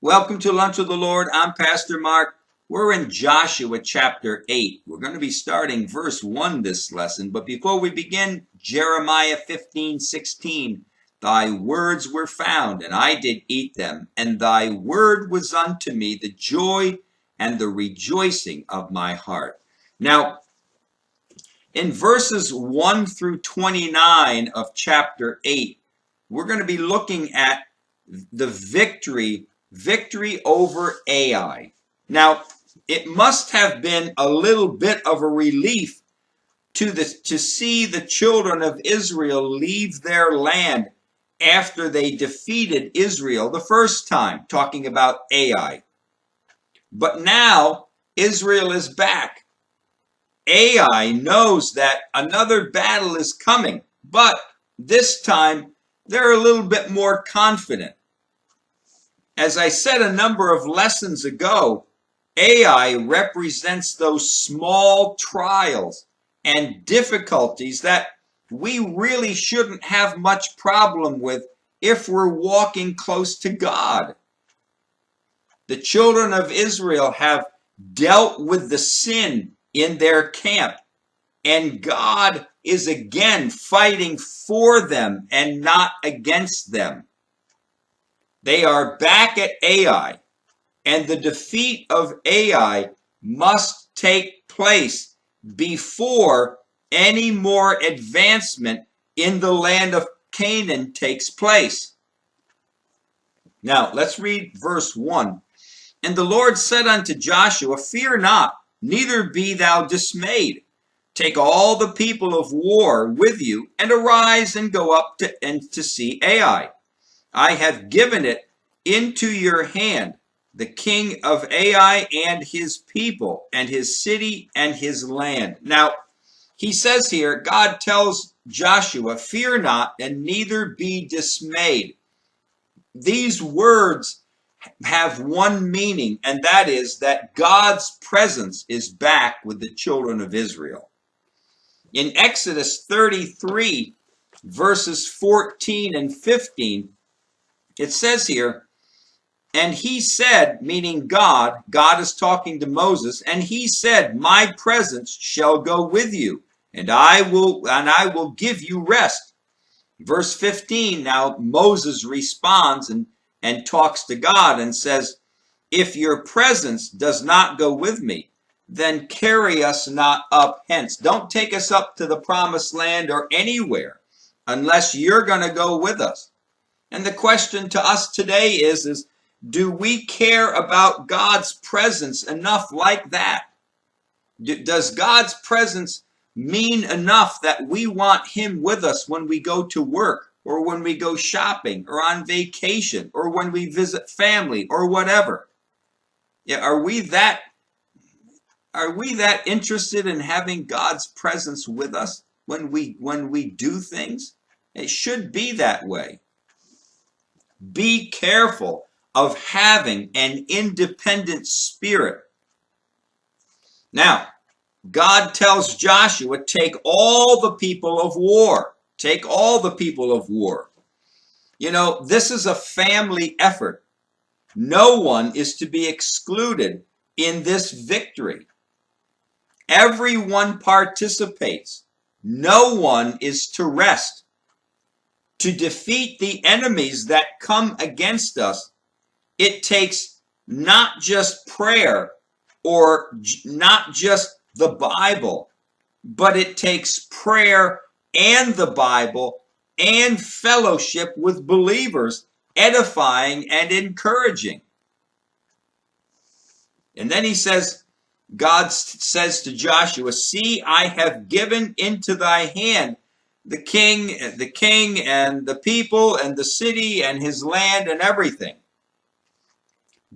Welcome to Lunch with the Lord. I'm Pastor Mark. We're in Joshua chapter 8. We're going to be starting verse 1 this lesson. But before we begin, Jeremiah 15:16. Thy words were found, and I did eat them, and thy word was unto me the joy and the rejoicing of my heart. Now, in verses 1 through 29 of chapter 8, we're going to be looking at the victory over Ai. Now, it must have been a little bit of a relief to see the children of Israel leave their land after they defeated Israel the first time, talking about Ai. But now Israel is back. Ai knows that another battle is coming, but this time they're a little bit more confident. As I said a number of lessons ago, Ai represents those small trials and difficulties that we really shouldn't have much problem with if we're walking close to God. The children of Israel have dealt with the sin in their camp, and God is again fighting for them and not against them. They are back at Ai, and the defeat of Ai must take place before any more advancement in the land of Canaan takes place. Now, let's read verse 1. And the Lord said unto Joshua, Fear not, neither be thou dismayed. Take all the people of war with you, and arise and go up to see Ai. I have given it into your hand, the king of Ai and his people, and his city and his land. Now, he says here, God tells Joshua, Fear not, and neither be dismayed. These words have one meaning, and that is that God's presence is back with the children of Israel. In Exodus 33, verses 14 and 15, it says here, And he said, meaning God is talking to Moses, and he said, My presence shall go with you, and I will give you rest. Verse 15, now Moses responds and talks to God and says, If your presence does not go with me, then carry us not up hence. Don't take us up to the promised land or anywhere unless you're going to go with us. And the question to us today is do we care about God's presence enough like that? Does God's presence mean enough that we want him with us when we go to work, or when we go shopping, or on vacation, or when we visit family, or whatever? Yeah, are we that interested in having God's presence with us when we do things? It should be that way. Be careful of having an independent spirit. Now, God tells Joshua, take all the people of war. Take all the people of war. You know, this is a family effort. No one is to be excluded in this victory. Everyone participates. No one is to rest. To defeat the enemies that come against us, it takes not just prayer or not just the Bible, but it takes prayer and the Bible and fellowship with believers, edifying and encouraging. And then he says, God says to Joshua, See, I have given into thy hand the king and the people and the city and his land and everything.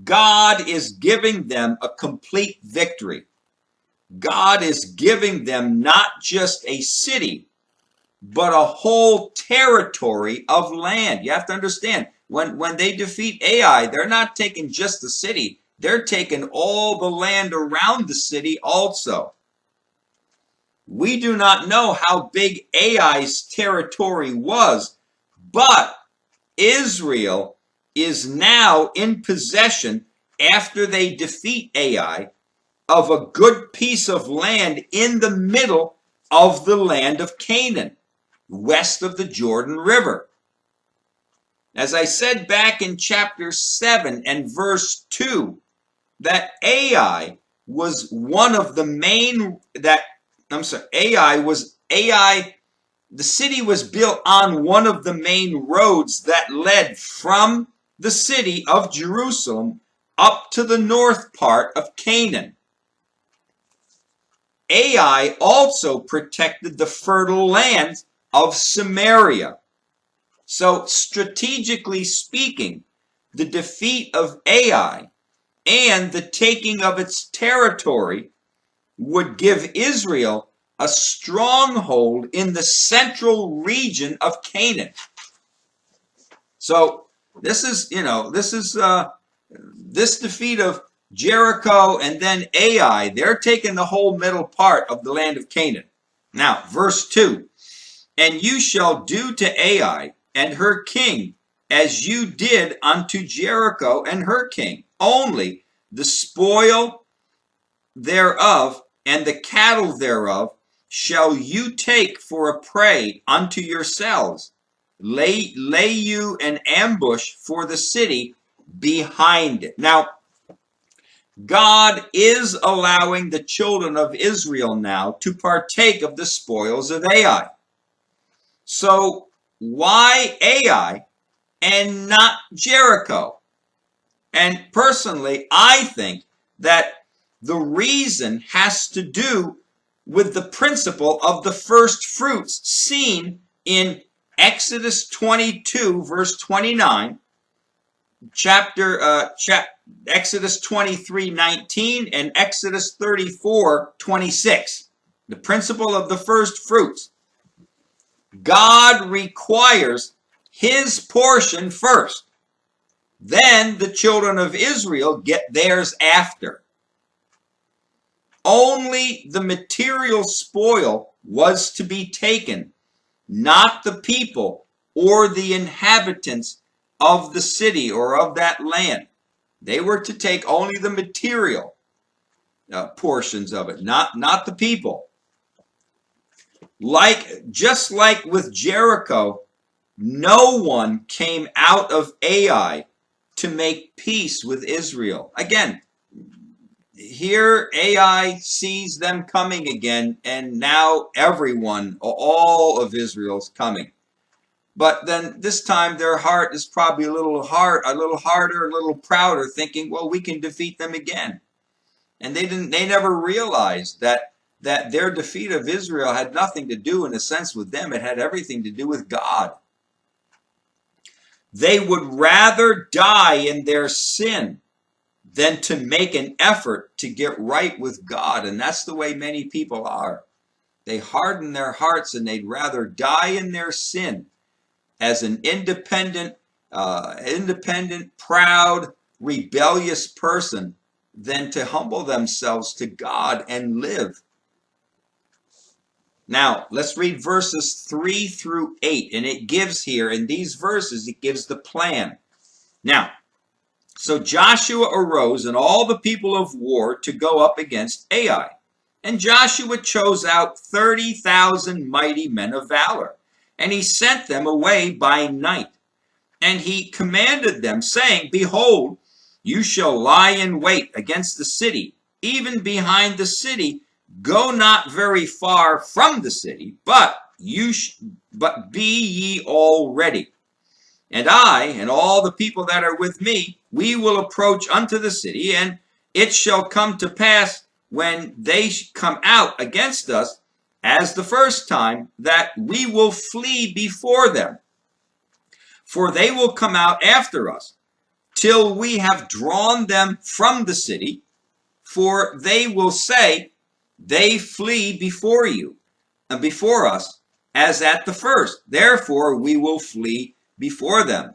God is giving them a complete victory. God is giving them not just a city, but a whole territory of land. You have to understand, when they defeat Ai, they're not taking just the city. They're taking all the land around the city also. We do not know how big Ai's territory was, but Israel is now in possession, after they defeat Ai, of a good piece of land in the middle of the land of Canaan, west of the Jordan River. As I said back in chapter 7 and verse 2, that Ai was one of the main, the city was built on one of the main roads that led from the city of Jerusalem up to the north part of Canaan. Ai also protected the fertile land of Samaria. So strategically speaking, the defeat of Ai and the taking of its territory would give Israel a stronghold in the central region of Canaan. So this defeat of Jericho and then Ai, they're taking the whole middle part of the land of Canaan. Now, verse 2, and you shall do to Ai and her king as you did unto Jericho and her king. Only the spoil thereof and the cattle thereof shall you take for a prey unto yourselves. Lay you an ambush for the city behind it. Now, God is allowing the children of Israel now to partake of the spoils of Ai. So why Ai and not Jericho? And personally, I think that the reason has to do with the principle of the first fruits seen in Exodus 22, verse 29, Exodus 23:19, and Exodus 34:26. The principle of the first fruits. God requires his portion first. Then the children of Israel get theirs after. Only the material spoil was to be taken, not the people or the inhabitants of the city or of that land. They were to take only the material portions of it, not the people. Just like with Jericho, no one came out of Ai to make peace with Israel. Again, here Ai sees them coming again, and now everyone, all of Israel's coming. But then this time their heart is probably a little harder, a little prouder, thinking, well, we can defeat them again. And they never realized that their defeat of Israel had nothing to do, in a sense, with them. It had everything to do with God. They would rather die in their sin than to make an effort to get right with God. And that's the way many people are. They harden their hearts and they'd rather die in their sin as an independent, proud, rebellious person than to humble themselves to God and live. Now, let's read verses 3 through 8. And it gives here, in these verses, it gives the plan. Now, so Joshua arose and all the people of war to go up against Ai. And Joshua chose out 30,000 mighty men of valor. And he sent them away by night. And he commanded them, saying, behold, you shall lie in wait against the city, even behind the city. Go not very far from the city, but be ye all ready. And I and all the people that are with me, we will approach unto the city, and it shall come to pass when they come out against us, as the first time, that we will flee before them. For they will come out after us, till we have drawn them from the city. For they will say, they flee before you, and before us, as at the first. Therefore we will flee before them.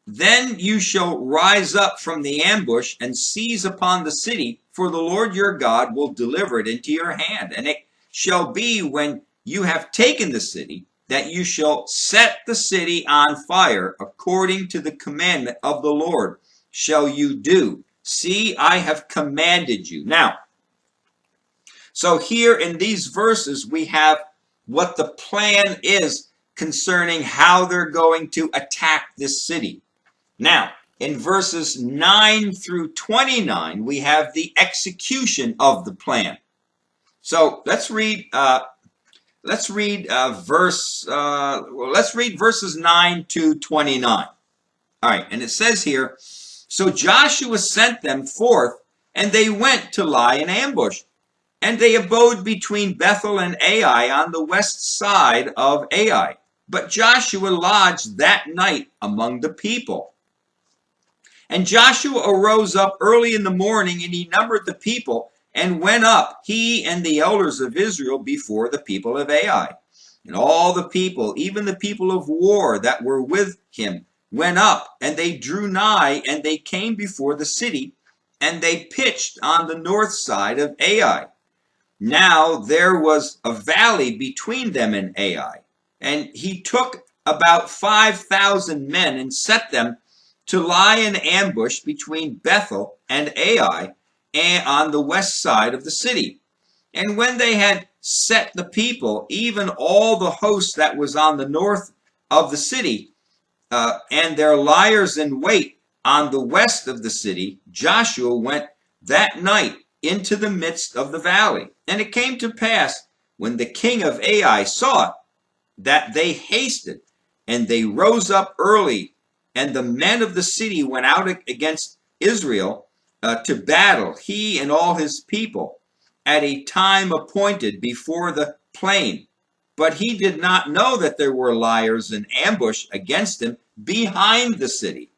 Then you shall rise up from the ambush and seize upon the city, for the Lord your God will deliver it into your hand. And it shall be when you have taken the city, that you shall set the city on fire according to the commandment of the Lord shall you do. See, I have commanded you. Now, so here in these verses, we have what the plan is concerning how they're going to attack this city. Now, in verses 9 through 29, we have the execution of the plan. So let's read verses 9 to 29. All right, and it says here, so Joshua sent them forth, and they went to lie in ambush. And they abode between Bethel and Ai on the west side of Ai. But Joshua lodged that night among the people. And Joshua arose up early in the morning, and he numbered the people, and went up, he and the elders of Israel, before the people of Ai. And all the people, even the people of war that were with him, went up, and they drew nigh, and they came before the city, and they pitched on the north side of Ai. Now there was a valley between them and Ai, and he took about 5,000 men and set them to lie in ambush between Bethel and Ai and on the west side of the city. And when they had set the people, even all the host that was on the north of the city, and their liers in wait on the west of the city, Joshua went that night into the midst of the valley. And it came to pass, when the king of Ai saw it, that they hasted, and they rose up early, and the men of the city went out against Israel to battle, he and all his people, at a time appointed before the plain. But he did not know that there were liers in ambush against him behind the city.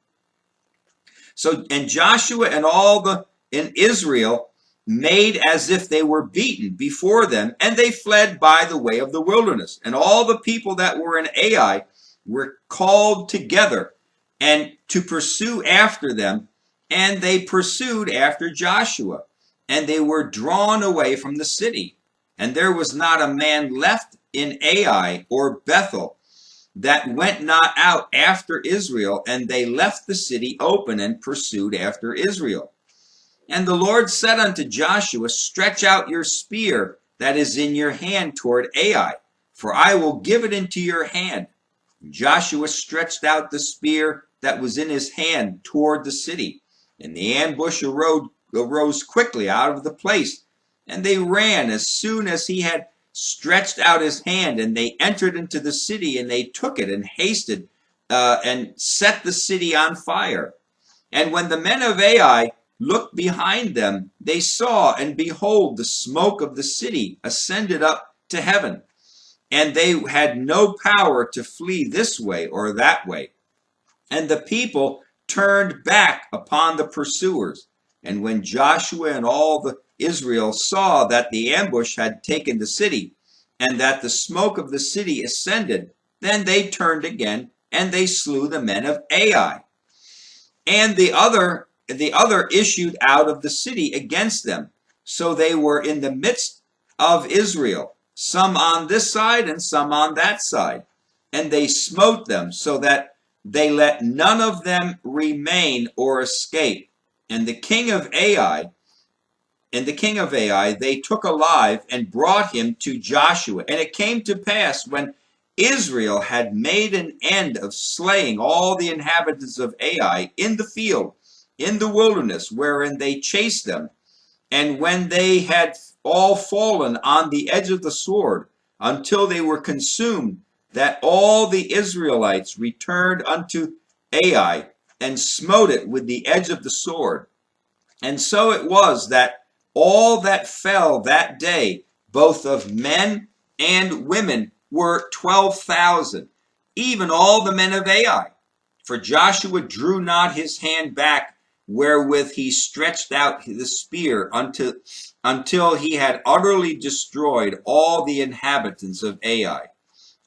So, and Joshua and all in Israel made as if they were beaten before them, and they fled by the way of the wilderness. And all the people that were in Ai were called together and to pursue after them, and they pursued after Joshua, and they were drawn away from the city. And there was not a man left in Ai or Bethel that went not out after Israel, and they left the city open and pursued after Israel. And the Lord said unto Joshua, stretch out your spear that is in your hand toward Ai, for I will give it into your hand. And Joshua stretched out the spear that was in his hand toward the city, and the ambush arose quickly out of the place. And they ran as soon as he had stretched out his hand, and they entered into the city, and they took it and hasted and set the city on fire. And when the men of Ai looked behind them, they saw, and behold, the smoke of the city ascended up to heaven. And they had no power to flee this way or that way. And the people turned back upon the pursuers. And when Joshua and all the Israel saw that the ambush had taken the city, and that the smoke of the city ascended, then they turned again, and they slew the men of Ai. And the other issued out of the city against them. So they were in the midst of Israel, some on this side and some on that side. And they smote them, so that they let none of them remain or escape. And the king of Ai, they took alive and brought him to Joshua. And it came to pass, when Israel had made an end of slaying all the inhabitants of Ai in the field, in the wilderness, wherein they chased them, and when they had all fallen on the edge of the sword, until they were consumed, that all the Israelites returned unto Ai, and smote it with the edge of the sword. And so it was that all that fell that day, both of men and women, were 12,000, even all the men of Ai. For Joshua drew not his hand back, wherewith he stretched out the spear until he had utterly destroyed all the inhabitants of Ai.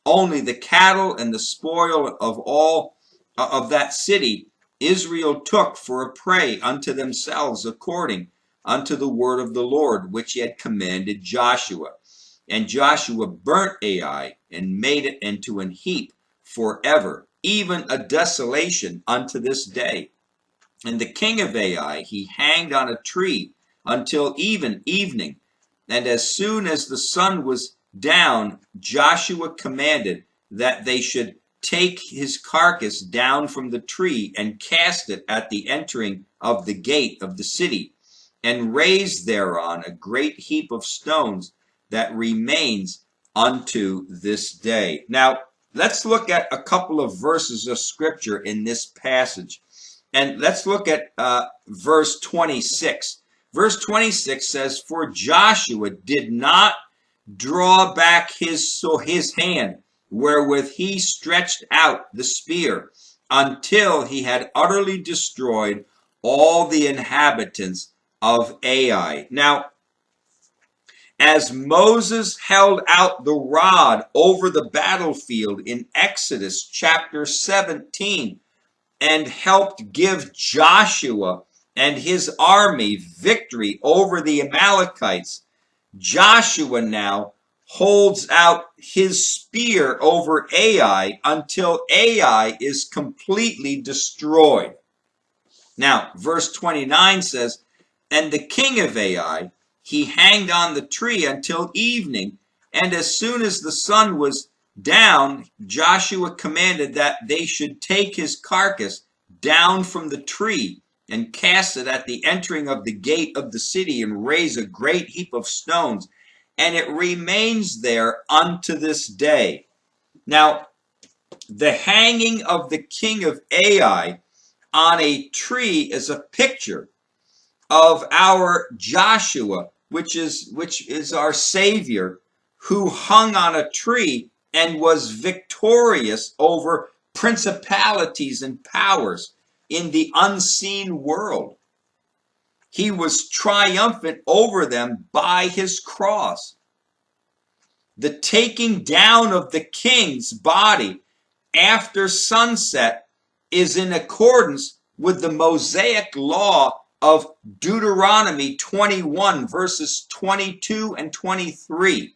Only the cattle and the spoil of all of that city Israel took for a prey unto themselves, according unto the word of the Lord, which he had commanded Joshua. And Joshua burnt Ai and made it into an heap forever, even a desolation unto this day. And the king of Ai he hanged on a tree until evening. And as soon as the sun was down, Joshua commanded that they should take his carcass down from the tree and cast it at the entering of the gate of the city, and raise thereon a great heap of stones that remains unto this day. Now, let's look at a couple of verses of scripture in this passage. And let's look at verse 26. Verse 26 says, For Joshua did not draw back his hand, wherewith he stretched out the spear, until he had utterly destroyed all the inhabitants of Ai. Now, as Moses held out the rod over the battlefield in Exodus chapter 17 and helped give Joshua and his army victory over the Amalekites, Joshua now holds out his spear over Ai until Ai is completely destroyed. Now, verse 29 says, And the king of Ai, he hanged on the tree until evening, and as soon as the sun was down, Joshua commanded that they should take his carcass down from the tree and cast it at the entering of the gate of the city and raise a great heap of stones, and it remains there unto this day. Now, the hanging of the king of Ai on a tree is a picture of our Joshua, which is our Savior, who hung on a tree and was victorious over principalities and powers in the unseen world. He was triumphant over them by his cross. The taking down of the king's body after sunset is in accordance with the Mosaic law of Deuteronomy 21, verses 22 and 23,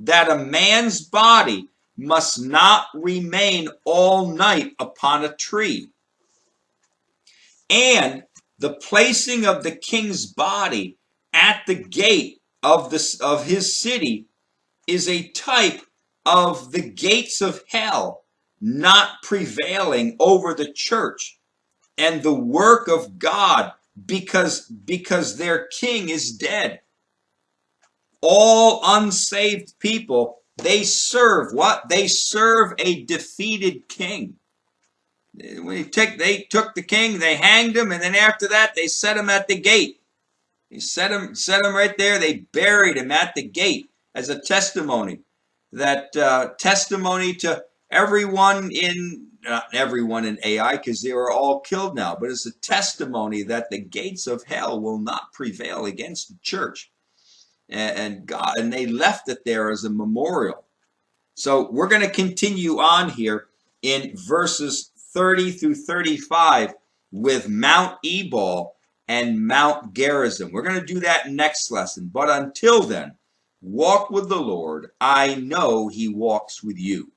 that a man's body must not remain all night upon a tree. And the placing of the king's body at the gate of his city is a type of the gates of hell not prevailing over the church and the work of God, because their king is dead. All unsaved people, they serve what? They serve a defeated king. They took the king, they hanged him, and then after that they set him at the gate. They set him right there. They buried him at the gate as a testimony. That testimony to everyone in not everyone in Ai, because they were all killed now, but it's a testimony that the gates of hell will not prevail against the church. And they left it there as a memorial. So we're going to continue on here in verses 30 through 35 with Mount Ebal and Mount Gerizim. We're going to do that next lesson. But until then, walk with the Lord. I know he walks with you.